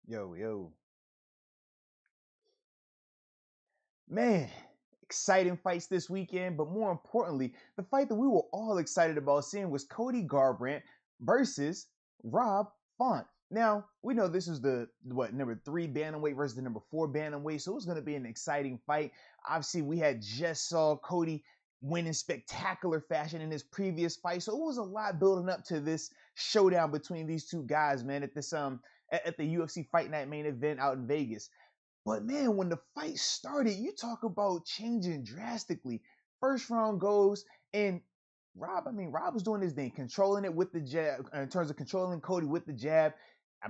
Yo, yo. Man, exciting fights this weekend, but more importantly, the fight that we were all excited about seeing was Cody Garbrandt versus Rob Font. Now, we know this is the number 3 bantamweight versus the number 4 bantamweight, so it was going to be an exciting fight. Obviously, we had just saw Cody win in spectacular fashion in his previous fight, so it was a lot building up to this showdown between these two guys, man, at this at the UFC Fight Night main event out in Vegas. But man, when the fight started, you talk about changing drastically. First round goes, and Rob was doing his thing, controlling it with the jab, in terms of controlling Cody with the jab.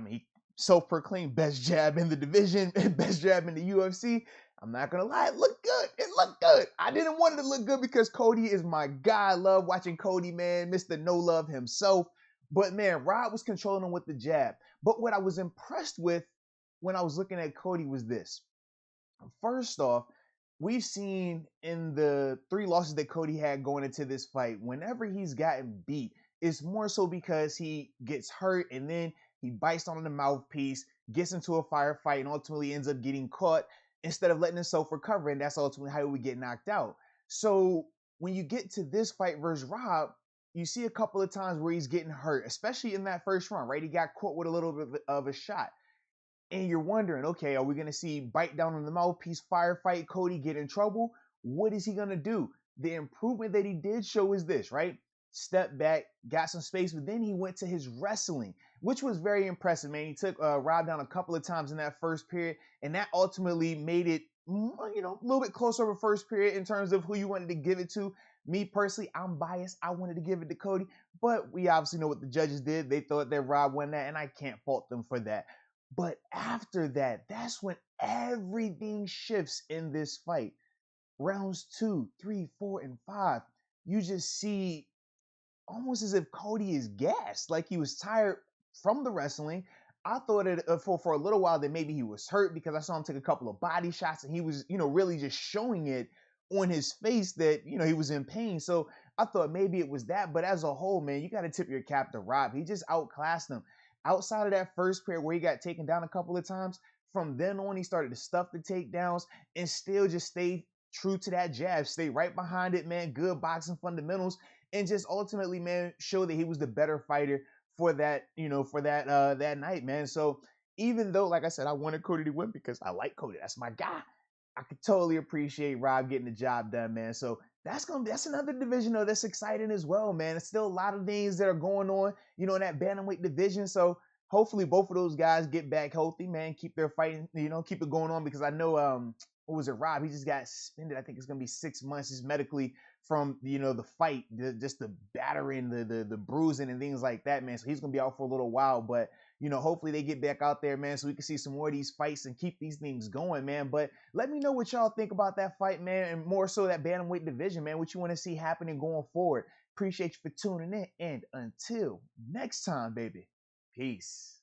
He self-proclaimed best jab in the division, best jab in the UFC. I'm not gonna lie, it looked good. It looked good. I didn't want it to look good because Cody is my guy. I love watching Cody, man, Mr. No Love himself. But man, Rob was controlling him with the jab. But what I was impressed with when I was looking at Cody was this. First off, we've seen in the 3 losses that Cody had going into this fight, whenever he's gotten beat, it's more so because he gets hurt and then he bites on the mouthpiece, gets into a firefight, and ultimately ends up getting caught instead of letting himself recover. And that's ultimately how he would get knocked out. So when you get to this fight versus Rob, you see a couple of times where he's getting hurt, especially in that first round, right? He got caught with a little bit of a shot. And you're wondering, okay, are we going to see bite down on the mouthpiece, firefight, Cody get in trouble? What is he going to do? The improvement that he did show is this, right? Step back, got some space, but then he went to his wrestling, which was very impressive, man. He took Rob down a couple of times in that first period, and that ultimately made it, a little bit closer of a first period in terms of who you wanted to give it to. Me personally, I'm biased. I wanted to give it to Cody, but we obviously know what the judges did. They thought that Rob won that, and I can't fault them for that. But after that, that's when everything shifts in this fight. Rounds 2, 3, 4, and 5, you just see almost as if Cody is gassed, like he was tired from the wrestling. I thought it for a little while that maybe he was hurt because I saw him take a couple of body shots and he was, really just showing it on his face that, he was in pain. So I thought maybe it was that. But as a whole, man, you got to tip your cap to Rob. He just outclassed him. Outside of that first period where he got taken down a couple of times, from then on, he started to stuff the takedowns and still just stay true to that jab, stay right behind it, man. Good boxing fundamentals, and just ultimately, man, show that he was the better fighter for that, that night, man. So even though, like I said, I wanted Cody to win because I like Cody, that's my guy. I could totally appreciate Rob getting the job done, man. So that's another division though that's exciting as well, man. There's still a lot of things that are going on, in that bantamweight division. So hopefully both of those guys get back healthy, man. Keep their fighting, keep it going on because I know what was it, Rob? He just got suspended. I think it's gonna be 6 months just medically from the fight, just the battering, the bruising and things like that, man. So he's gonna be out for a little while, but hopefully they get back out there, man, so we can see some more of these fights and keep these things going, man. But let me know what y'all think about that fight, man, and more so that bantamweight division, man. What you want to see happening going forward. Appreciate you for tuning in, and until next time, baby, peace.